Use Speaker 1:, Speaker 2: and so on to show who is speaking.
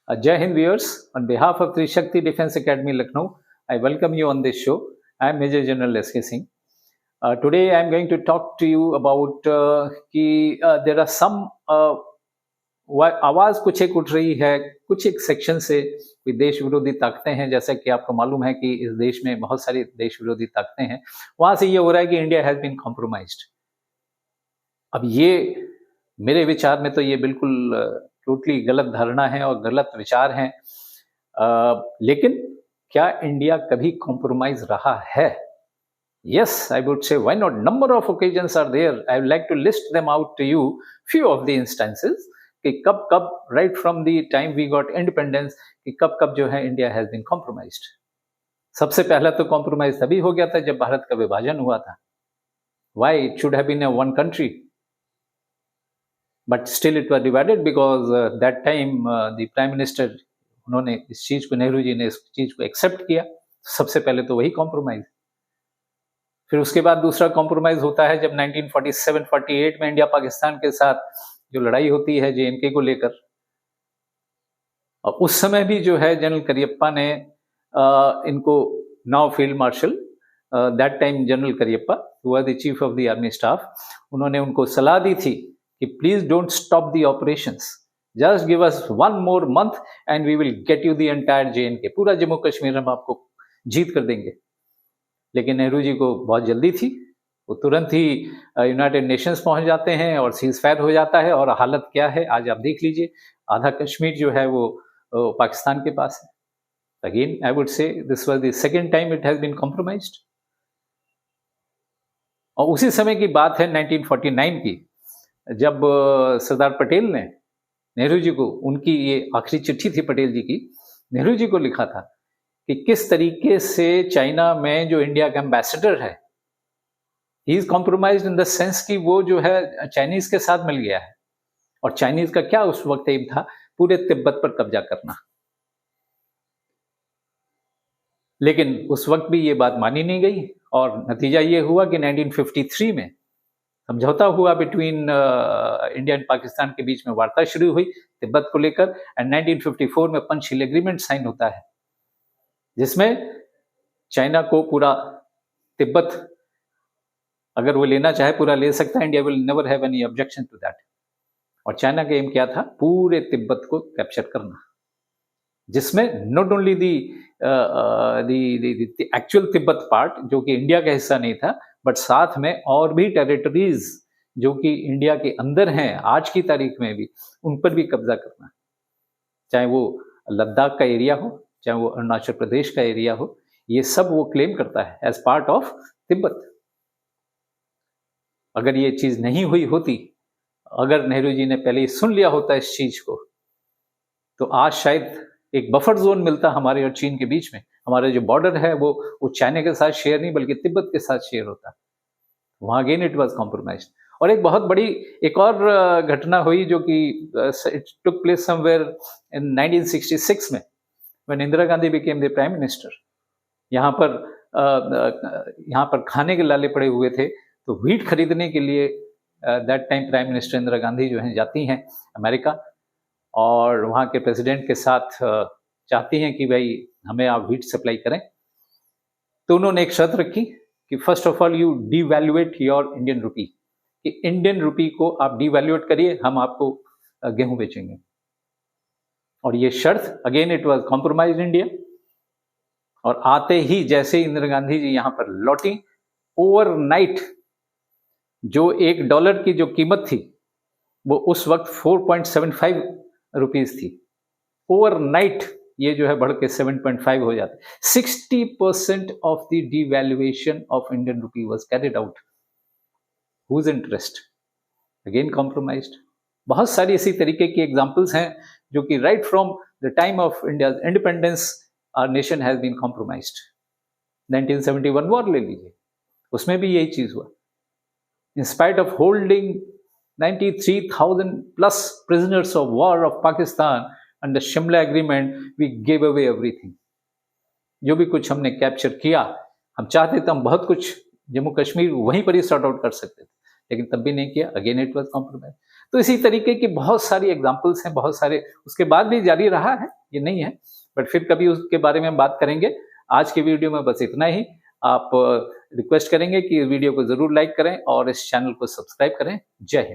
Speaker 1: Jai Hind viewers, on behalf of Trishakti Defence Academy Lucknow, I welcome you on this show. I am Major General S.K. Singh. Today I am going to talk to you about there are some आवाज कुछ एक उठ रही है, कुछ एक section से देश विरोधी ताकतें हैं। जैसा कि आपको मालूम है कि इस देश में बहुत सारी देश विरोधी ताकतें हैं, वहां से ये हो रहा है कि इंडिया हैज बीन कॉम्प्रोमाइज्ड। अब ये मेरे विचार में तो ये बिल्कुल टोटली गलत धारणा है और गलत विचार हैं। लेकिन क्या इंडिया कभी कॉम्प्रोमाइज रहा है? Yes, I would say why not? Number of occasions are there. I would like to list them out to you. Few of the instances कि कब right from the time we got independence कि कब जो है India has been compromised. सबसे पहला तो compromise तभी हो गया था जब भारत का विभाजन हुआ था. Why it should have been a one country, but still it was divided because that time the prime minister उन्होंने इस चीज को, नेहरू जी ने इस चीज को एक्सेप्ट किया. सबसे पहले तो वही कॉम्प्रोमाइज. फिर उसके बाद दूसरा कॉम्प्रोमाइज होता है जब 1947-48 में इंडिया पाकिस्तान के साथ जो लड़ाई होती है जेएनके को लेकर, और उस समय भी जो है जनरल करियप्पा ने इनको, now field marshal, that time general Cariappa हुआ the chief of the army staff, उन्होंने उनको सलाह दी थी कि please don't stop the operations, just give us 1 more month and we will get you the entire J N K, पूरा जम्मू कश्मीर हम आपको जीत कर देंगे. लेकिन नेहरू जी को बहुत जल्दी थी, वो तुरंत ही यूनाइटेड नेशंस पहुंच जाते हैं और सीज फायर हो जाता है. और हालत क्या है आज आप देख लीजिए, आधा कश्मीर जो है वो पाकिस्तान के पास है. Again I would say this was the second time it has been compromised. और उसी समय की बात है 1949 की, जब सरदार पटेल ने नेहरू जी को, उनकी ये आखिरी चिट्ठी थी पटेल जी की, नेहरू जी को लिखा था कि किस तरीके से चाइना में जो इंडिया का एम्बेसडर है, he is compromised in the sense कि वो जो है चाइनीज के साथ मिल गया है. और चाइनीज का क्या उस वक्त एम था? पूरे तिब्बत पर कब्जा करना. लेकिन उस वक्त भी ये बात मानी नहीं गई और नतीजा ये हुआ कि 1953 में समझौता हुआ बिटवीन इंडिया एंड पाकिस्तान के बीच में, वार्ता शुरू हुई तिब्बत को लेकर, एंड 1954 में पंचशील एग्रीमेंट साइन होता है, जिसमें चाइना को पूरा तिब्बत अगर वो लेना चाहे पूरा ले सकता है. India will never have any objection to that. और चाइना का एम क्या था? पूरे तिब्बत को कैप्चर करना, जिसमें नॉट ओनली दी एक्चुअल तिब्बत पार्ट जो कि इंडिया का हिस्सा नहीं था, बट साथ में और भी टेरिटरीज जो कि इंडिया के अंदर हैं आज की तारीख में भी, उन पर भी कब्जा करना. चाहे वो लद्दाख का एरिया हो, चाहे वो अरुणाचल प्रदेश का एरिया हो, ये सब वो क्लेम करता है एज पार्ट ऑफ तिब्बत. अगर ये चीज नहीं हुई होती, अगर नेहरू जी ने पहले ही सुन लिया होता इस चीज को, तो आज शायद एक बफर जोन मिलता हमारे और चीन के बीच में. हमारा जो बॉर्डर है वो चाइना के साथ शेयर नहीं बल्कि तिब्बत के साथ शेयर होता. वहां अगेन इट वाज कॉम्प्रोमाइज्ड. और एक बहुत बड़ी एक और घटना हुई जो कि it took place somewhere in 1966 में, when Indira Gandhi became the prime minister. यहाँ पर खाने के लाले पड़े हुए थे, तो व्हीट खरीदने के लिए that time prime minister Indira Gandhi जो हैं जाती हैं अमेरिका, और वहाँ के प्रेसिडेंट के साथ चाहती हैं कि भाई हमें आप व्हीट सप्लाई करें. तो उन्होंने एक शर्त रखी कि first of all you devaluate your Indian rupee, कि इंडियन रुपी को आप डिवैल्यूएट करिए, हम आपको गेहूं बेचेंगे. और ये शर्त again it was compromised India. और आते ही जैसे इंदिरा गांधी जी यहाँ पर लौटी, ओवरनाइट जो $1 की जो कीमत थी वो उस वक्त 4.75 रुपीज थी. ओवरनाइट ये जो है बढ़ के 7.5 हो जाते. 60% of the devaluation of Indian rupee was carried out. Whose interest? Again compromised. बहुत सारी इसी तरीके की एग्जाम्पल्स हैं जो कि right from the time of India's independence our nation has been compromised. 1971 war ले लीजिए, उसमें भी यही चीज हुआ. In spite of holding 93,000 plus prisoners of war of Pakistan under Shimla agreement, we gave away everything. जो भी कुछ हमने कैप्चर किया, हम चाहते थे हम बहुत कुछ जम्मू कश्मीर वहीं पर ही सॉर्ट आउट कर सकते थे, लेकिन तब भी नहीं किया. Again it was compromise. तो इसी तरीके की बहुत सारी एग्जाम्पल्स हैं, बहुत सारे उसके बाद भी जारी रहा है, ये नहीं है, बट फिर कभी उसके बारे में बात करेंगे। आज के वीडियो में बस इतना ही। आप रिक्वेस्ट करेंगे कि वीडियो को जरूर लाइक करें और इस चैनल को सब्सक्राइब करें। जय हिंद।